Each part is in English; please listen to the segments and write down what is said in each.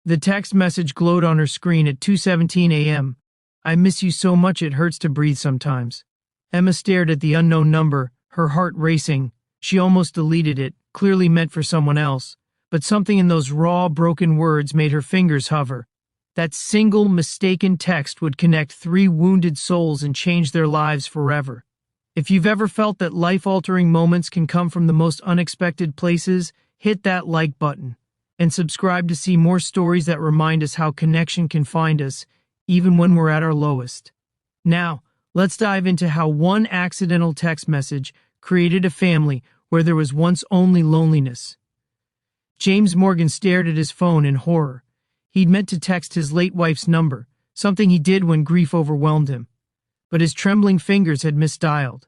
The text message glowed on her screen at 2:17 a.m. I miss you so much it hurts to breathe sometimes. Emma stared at the unknown number, her heart racing. She almost deleted it, clearly meant for someone else, but something in those raw, broken words made her fingers hover. That single, mistaken text would connect three wounded souls and change their lives forever. If you've ever felt that life-altering moments can come from the most unexpected places, hit that like button. And subscribe to see more stories that remind us how connection can find us, even when we're at our lowest. Now, let's dive into how one accidental text message created a family where there was once only loneliness. James Morgan stared at his phone in horror. He'd meant to text his late wife's number, something he did when grief overwhelmed him. But his trembling fingers had misdialed.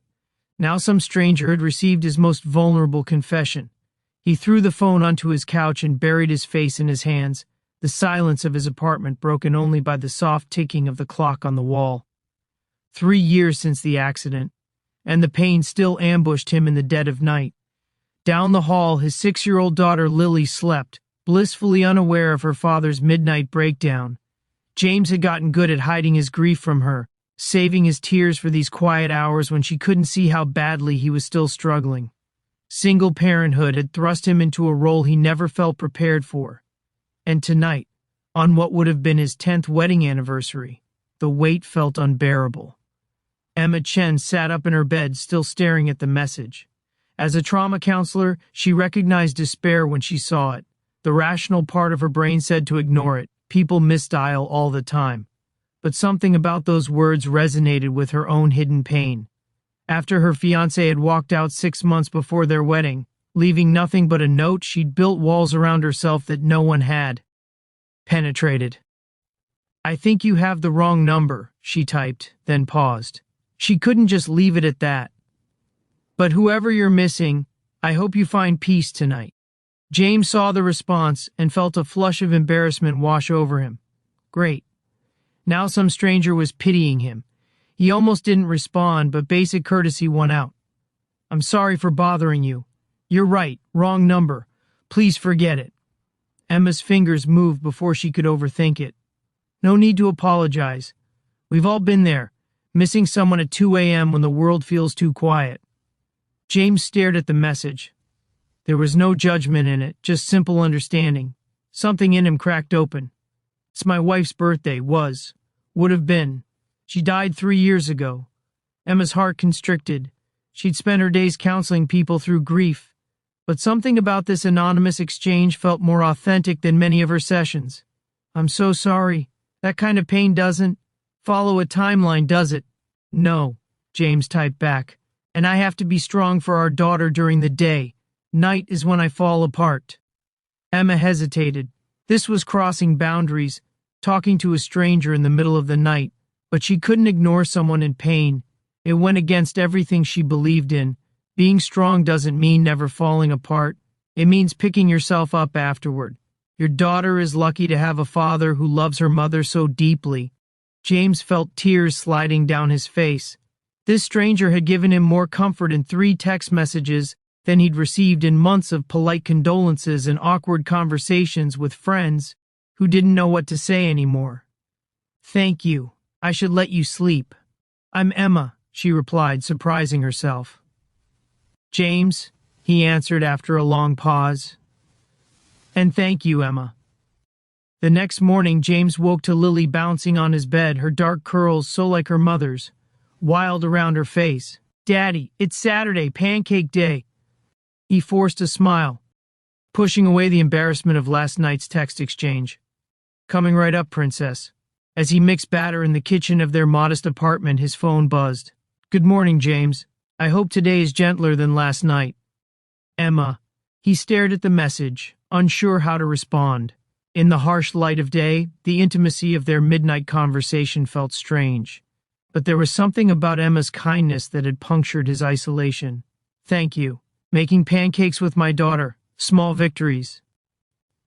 Now some stranger had received his most vulnerable confession. He threw the phone onto his couch and buried his face in his hands, the silence of his apartment broken only by the soft ticking of the clock on the wall. 3 years since the accident, and the pain still ambushed him in the dead of night. Down the hall, his 6-year-old daughter Lily slept, blissfully unaware of her father's midnight breakdown. James had gotten good at hiding his grief from her, saving his tears for these quiet hours when she couldn't see how badly he was still struggling. Single parenthood had thrust him into a role he never felt prepared for. And tonight, on what would have been his 10th wedding anniversary, the weight felt unbearable. Emma Chen sat up in her bed, still staring at the message. As a trauma counselor, she recognized despair when she saw it. The rational part of her brain said to ignore it. People misdial all the time. But something about those words resonated with her own hidden pain. After her fiancé had walked out 6 months before their wedding, leaving nothing but a note, she'd built walls around herself that no one had penetrated. I think you have the wrong number, she typed, then paused. She couldn't just leave it at that. But whoever you're missing, I hope you find peace tonight. James saw the response and felt a flush of embarrassment wash over him. Great. Now some stranger was pitying him. He almost didn't respond, but basic courtesy won out. I'm sorry for bothering you. You're right, wrong number. Please forget it. Emma's fingers moved before she could overthink it. No need to apologize. We've all been there, missing someone at 2 a.m. when the world feels too quiet. James stared at the message. There was no judgment in it, just simple understanding. Something in him cracked open. It's my wife's birthday, would have been. She died 3 years ago. Emma's heart constricted. She'd spent her days counseling people through grief. But something about this anonymous exchange felt more authentic than many of her sessions. I'm so sorry. That kind of pain doesn't follow a timeline, does it? No, James typed back. And I have to be strong for our daughter during the day. Night is when I fall apart. Emma hesitated. This was crossing boundaries, talking to a stranger in the middle of the night, but she couldn't ignore someone in pain. It went against everything she believed in. Being strong doesn't mean never falling apart. It means picking yourself up afterward. Your daughter is lucky to have a father who loves her mother so deeply. James felt tears sliding down his face. This stranger had given him more comfort in 3 text messages than he'd received in months of polite condolences and awkward conversations with friends who didn't know what to say anymore. Thank you. I should let you sleep. I'm Emma, she replied, surprising herself. James, he answered after a long pause. And thank you, Emma. The next morning, James woke to Lily bouncing on his bed, her dark curls so like her mother's, wild around her face. Daddy, it's Saturday, pancake day. He forced a smile, pushing away the embarrassment of last night's text exchange. Coming right up, princess. As he mixed batter in the kitchen of their modest apartment, his phone buzzed. Good morning, James. I hope today is gentler than last night. Emma. He stared at the message, unsure how to respond. In the harsh light of day, the intimacy of their midnight conversation felt strange. But there was something about Emma's kindness that had punctured his isolation. Thank you. Making pancakes with my daughter. Small victories.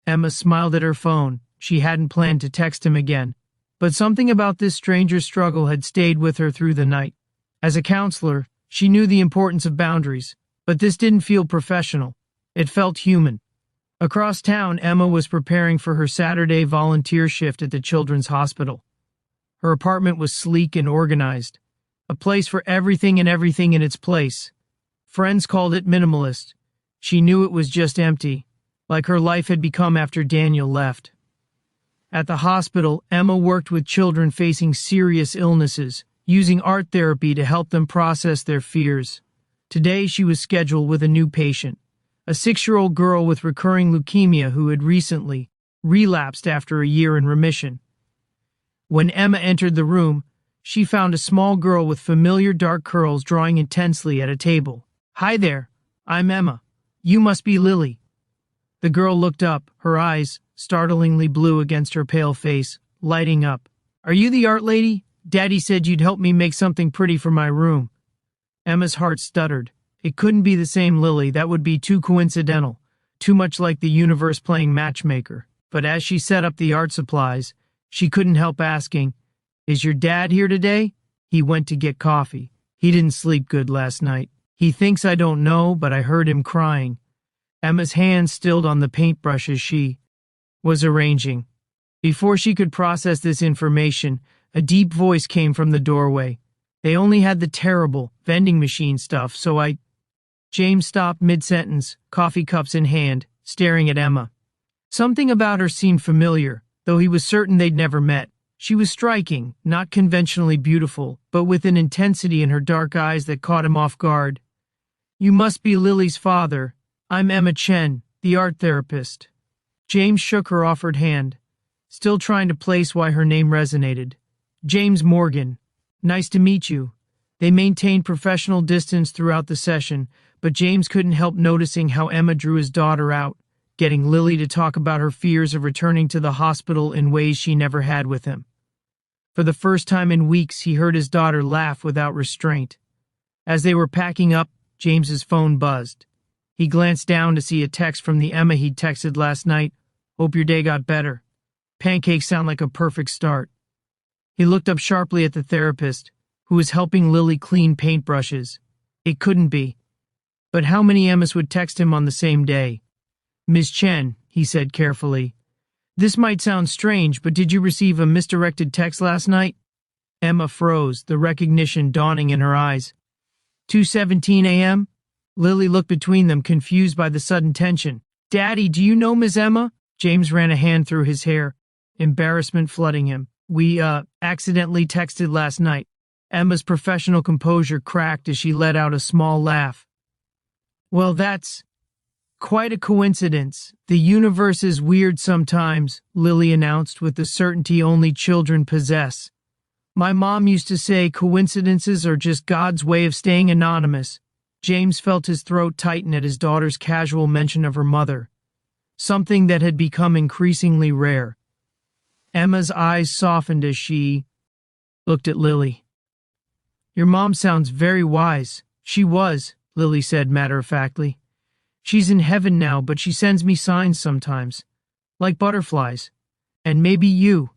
Emma smiled at her phone. She hadn't planned to text him again. But something about this stranger's struggle had stayed with her through the night. As a counselor, she knew the importance of boundaries, but this didn't feel professional. It felt human. Across town, Emma was preparing for her Saturday volunteer shift at the Children's Hospital. Her apartment was sleek and organized, a place for everything in its place. Friends called it minimalist. She knew it was just empty, like her life had become after Daniel left. At the hospital, Emma worked with children facing serious illnesses, using art therapy to help them process their fears. Today she was scheduled with a new patient, a 6-year-old girl with recurring leukemia who had recently relapsed after a year in remission. When Emma entered the room, she found a small girl with familiar dark curls drawing intensely at a table. "Hi there, I'm Emma. You must be Lily." The girl looked up, her eyes, startlingly blue against her pale face, lighting up. "Are you the art lady? Daddy said you'd help me make something pretty for my room." Emma's heart stuttered. It couldn't be the same Lily, that would be too coincidental, too much like the universe playing matchmaker. But as she set up the art supplies, she couldn't help asking, "Is your dad here today?" "He went to get coffee. He didn't sleep good last night. He thinks I don't know, but I heard him crying." Emma's hand stilled on the paintbrushes she was arranging. Before she could process this information, a deep voice came from the doorway. "They only had the terrible vending machine stuff, so I—" James stopped mid-sentence, coffee cups in hand, staring at Emma. Something about her seemed familiar, though he was certain they'd never met. She was striking, not conventionally beautiful, but with an intensity in her dark eyes that caught him off guard. "You must be Lily's father. I'm Emma Chen, the art therapist." James shook her offered hand, still trying to place why her name resonated. "James Morgan. Nice to meet you." They maintained professional distance throughout the session, but James couldn't help noticing how Emma drew his daughter out, getting Lily to talk about her fears of returning to the hospital in ways she never had with him. For the first time in weeks, he heard his daughter laugh without restraint. As they were packing up, James's phone buzzed. He glanced down to see a text from the Emma he'd texted last night. "Hope your day got better. Pancakes sound like a perfect start." He looked up sharply at the therapist, who was helping Lily clean paintbrushes. It couldn't be. But how many Emmas would text him on the same day? "Ms. Chen," he said carefully. "This might sound strange, but did you receive a misdirected text last night?" Emma froze, the recognition dawning in her eyes. 2:17 a.m.? Lily looked between them, confused by the sudden tension. "Daddy, do you know Miss Emma?" James ran a hand through his hair, embarrassment flooding him. "We, accidentally texted last night." Emma's professional composure cracked as she let out a small laugh. "Well, that's quite a coincidence. The universe is weird sometimes," Lily announced with the certainty only children possess. "My mom used to say coincidences are just God's way of staying anonymous." James felt his throat tighten at his daughter's casual mention of her mother, something that had become increasingly rare. Emma's eyes softened as she looked at Lily. "Your mom sounds very wise." "She was," Lily said matter-of-factly. "She's in heaven now, but she sends me signs sometimes, like butterflies. And maybe you."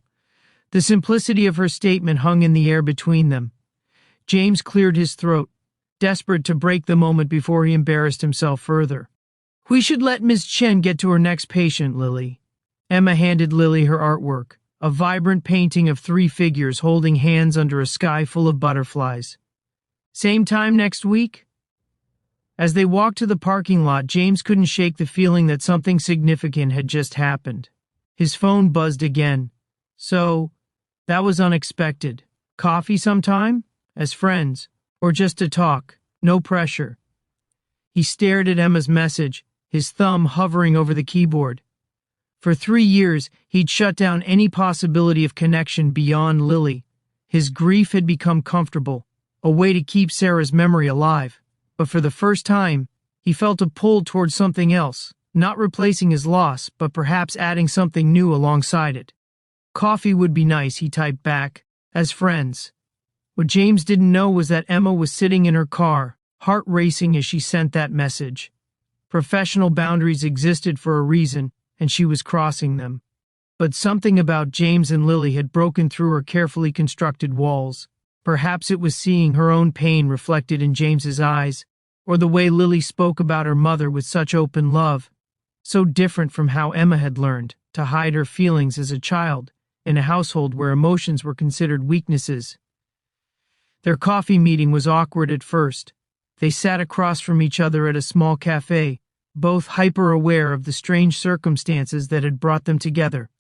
The simplicity of her statement hung in the air between them. James cleared his throat, desperate to break the moment before he embarrassed himself further. "We should let Miss Chen get to her next patient, Lily." Emma handed Lily her artwork, a vibrant painting of 3 figures holding hands under a sky full of butterflies. "Same time next week?" As they walked to the parking lot, James couldn't shake the feeling that something significant had just happened. His phone buzzed again. So, that was unexpected. Coffee sometime? As friends? Or just to talk? No pressure. He stared at Emma's message, his thumb hovering over the keyboard. For 3 years, he'd shut down any possibility of connection beyond Lily. His grief had become comfortable, a way to keep Sarah's memory alive. But for the first time, he felt a pull towards something else, not replacing his loss, but perhaps adding something new alongside it. Coffee would be nice, he typed back, as friends. What James didn't know was that Emma was sitting in her car, heart racing as she sent that message. Professional boundaries existed for a reason, and she was crossing them. But something about James and Lily had broken through her carefully constructed walls. Perhaps it was seeing her own pain reflected in James's eyes, or the way Lily spoke about her mother with such open love. so different from how Emma had learned to hide her feelings as a child in a household where emotions were considered weaknesses. Their coffee meeting was awkward at first. They sat across from each other at a small cafe, both hyper-aware of the strange circumstances that had brought them together.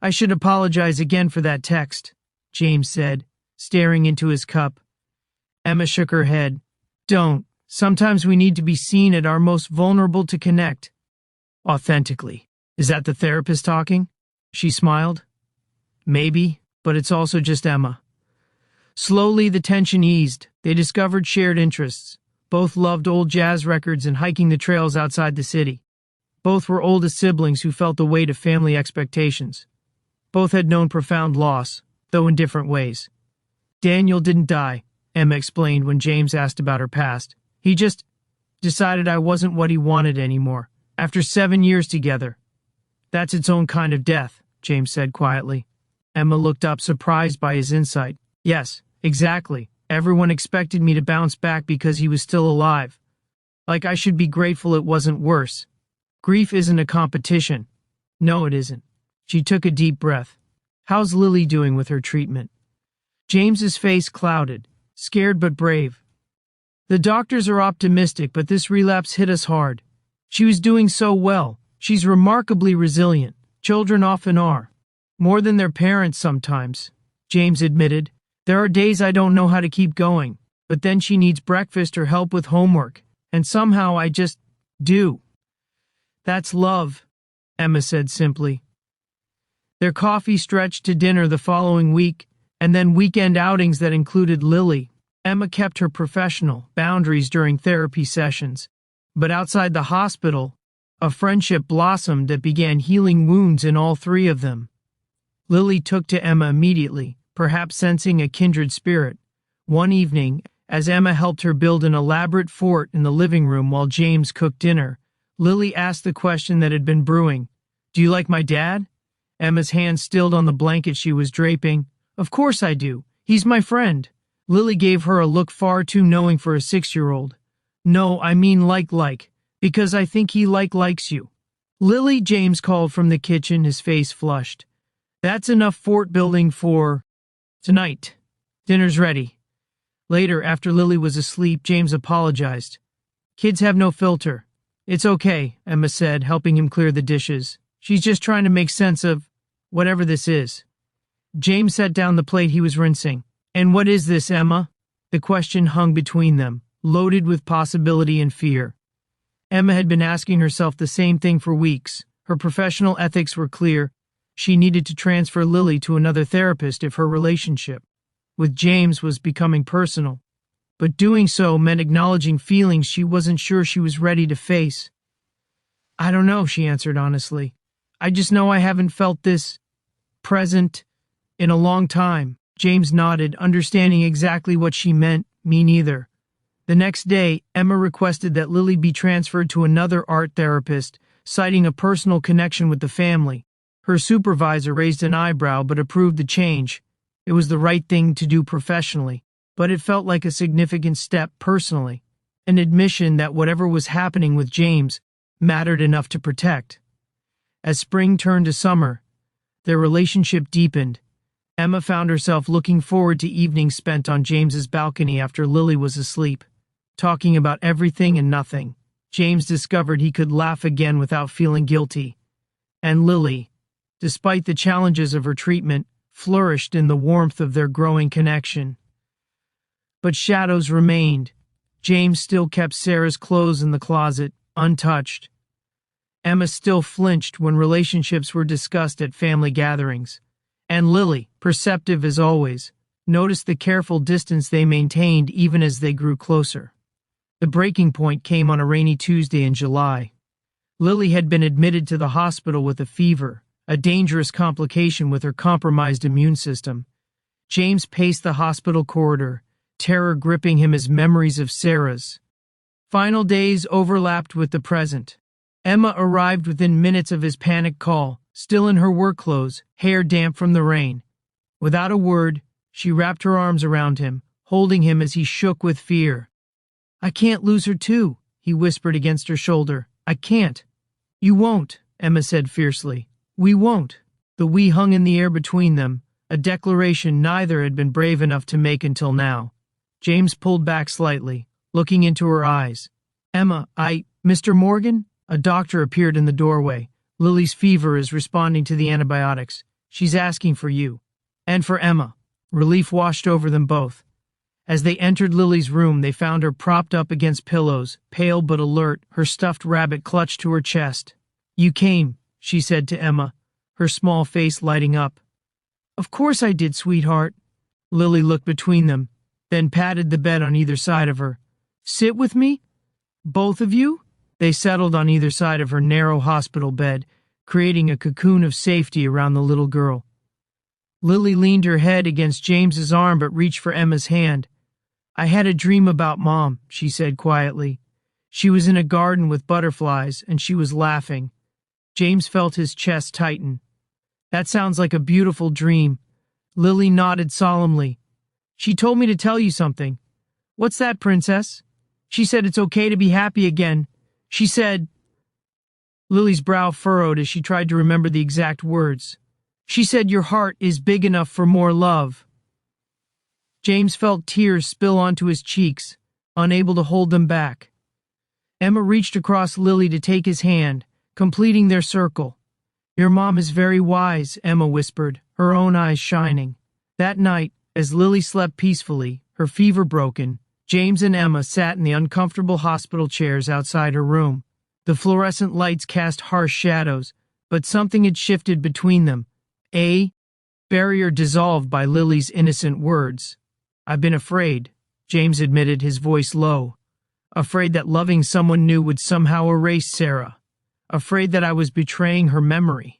"I should apologize again for that text," James said, staring into his cup. Emma shook her head. "Don't. Sometimes we need to be seen at our most vulnerable to connect authentically." "Is that the therapist talking?" She smiled. "Maybe, but it's also just Emma." Slowly the tension eased. They discovered shared interests. Both loved old jazz records and hiking the trails outside the city. Both were oldest siblings who felt the weight of family expectations. Both had known profound loss, though in different ways. "Daniel didn't die," Emma explained when James asked about her past. "He just decided I wasn't what he wanted anymore, after 7 years together." "That's its own kind of death," James said quietly. Emma looked up, surprised by his insight. "Yes, exactly. Everyone expected me to bounce back because he was still alive. Like I should be grateful it wasn't worse. Grief isn't a competition." "No, it isn't." She took a deep breath. "How's Lily doing with her treatment?" James's face clouded, scared but brave. "The doctors are optimistic, but this relapse hit us hard. She was doing so well. She's remarkably resilient. Children often are. More than their parents sometimes," James admitted. "There are days I don't know how to keep going, but then she needs breakfast or help with homework, and somehow I just do." "That's love," Emma said simply. Their coffee stretched to dinner the following week, and then weekend outings that included Lily. Emma kept her professional boundaries during therapy sessions, but outside the hospital, a friendship blossomed that began healing wounds in all three of them. Lily took to Emma immediately, perhaps sensing a kindred spirit. One evening, as Emma helped her build an elaborate fort in the living room while James cooked dinner, Lily asked the question that had been brewing. "Do you like my dad?" Emma's hand stilled on the blanket she was draping. "Of course I do. He's my friend." Lily gave her a look far too knowing for a 6-year-old. "No, I mean like, because I think he likes you." "Lily," James called from the kitchen, his face flushed. "That's enough fort building for tonight. Dinner's ready." Later, after Lily was asleep, James apologized. "Kids have no filter." "It's okay," Emma said, helping him clear the dishes. "She's just trying to make sense of whatever this is." James set down the plate he was rinsing. "And what is this, Emma?" The question hung between them, loaded with possibility and fear. Emma had been asking herself the same thing for weeks. Her professional ethics were clear. She needed to transfer Lily to another therapist if her relationship with James was becoming personal. But doing so meant acknowledging feelings she wasn't sure she was ready to face. "I don't know," she answered honestly. "I just know I haven't felt this present in a long time." James nodded, understanding exactly what she meant. "Me neither." The next day, Emma requested that Lily be transferred to another art therapist, citing a personal connection with the family. Her supervisor raised an eyebrow but approved the change. It was the right thing to do professionally, but it felt like a significant step personally, an admission that whatever was happening with James mattered enough to protect. As spring turned to summer, their relationship deepened. Emma found herself looking forward to evenings spent on James's balcony after Lily was asleep, talking about everything and nothing. James discovered he could laugh again without feeling guilty. And Lily, despite the challenges of her treatment, flourished in the warmth of their growing connection. But shadows remained. James still kept Sarah's clothes in the closet, untouched. Emma still flinched when relationships were discussed at family gatherings. And Lily, perceptive as always, noticed the careful distance they maintained even as they grew closer. The breaking point came on a rainy Tuesday in July. Lily had been admitted to the hospital with a fever, a dangerous complication with her compromised immune system. James paced the hospital corridor, terror gripping him as memories of Sarah's final days overlapped with the present. Emma arrived within minutes of his panic call, still in her work clothes, hair damp from the rain. Without a word, she wrapped her arms around him, holding him as he shook with fear. "I can't lose her too," he whispered against her shoulder. "I can't." You won't, Emma said fiercely. We won't. The "we" hung in the air between them, a declaration neither had been brave enough to make until now. James pulled back slightly, looking into her eyes. Emma, Mr. Morgan? A doctor appeared in the doorway. Lily's fever is responding to the antibiotics. She's asking for you. And for Emma. Relief washed over them both. As they entered Lily's room, they found her propped up against pillows, pale but alert, her stuffed rabbit clutched to her chest. You came, she said to Emma, her small face lighting up. Of course I did, sweetheart. Lily looked between them, then patted the bed on either side of her. Sit with me? Both of you? They settled on either side of her narrow hospital bed, creating a cocoon of safety around the little girl. Lily leaned her head against James's arm but reached for Emma's hand. I had a dream about Mom, she said quietly. She was in a garden with butterflies, and she was laughing. James felt his chest tighten. That sounds like a beautiful dream. Lily nodded solemnly. She told me to tell you something. What's that, princess? She said it's okay to be happy again. She said... Lily's brow furrowed as she tried to remember the exact words. She said your heart is big enough for more love. James felt tears spill onto his cheeks, unable to hold them back. Emma reached across Lily to take his hand, completing their circle. Your mom is very wise, Emma whispered, her own eyes shining. That night, as Lily slept peacefully, her fever broken, James and Emma sat in the uncomfortable hospital chairs outside her room. The fluorescent lights cast harsh shadows, but something had shifted between them. A barrier dissolved by Lily's innocent words. I've been afraid, James admitted, his voice low. Afraid that loving someone new would somehow erase Sarah. Afraid that I was betraying her memory.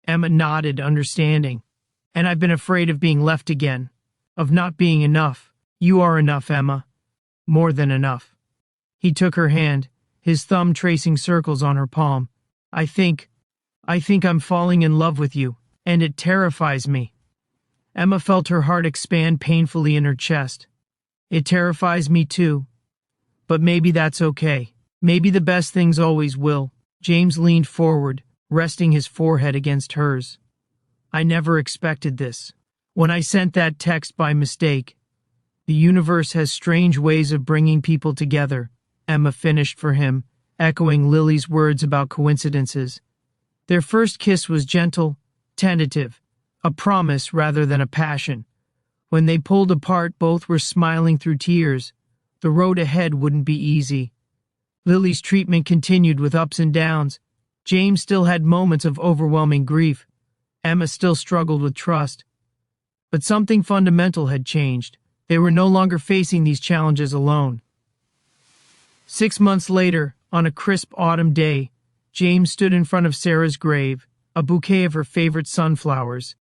Emma nodded, understanding. And I've been afraid of being left again. Of not being enough. You are enough, Emma. More than enough. He took her hand, his thumb tracing circles on her palm. I think I'm falling in love with you, and it terrifies me. Emma felt her heart expand painfully in her chest. It terrifies me too. But maybe that's okay. Maybe the best things always will. James leaned forward, resting his forehead against hers. I never expected this. When I sent that text by mistake, the universe has strange ways of bringing people together, Emma finished for him, echoing Lily's words about coincidences. Their first kiss was gentle, tentative, a promise rather than a passion. When they pulled apart, both were smiling through tears. The road ahead wouldn't be easy. Lily's treatment continued with ups and downs. James still had moments of overwhelming grief. Emma still struggled with trust. But something fundamental had changed. They were no longer facing these challenges alone. 6 months later, on a crisp autumn day, James stood in front of Sarah's grave, a bouquet of her favorite sunflowers,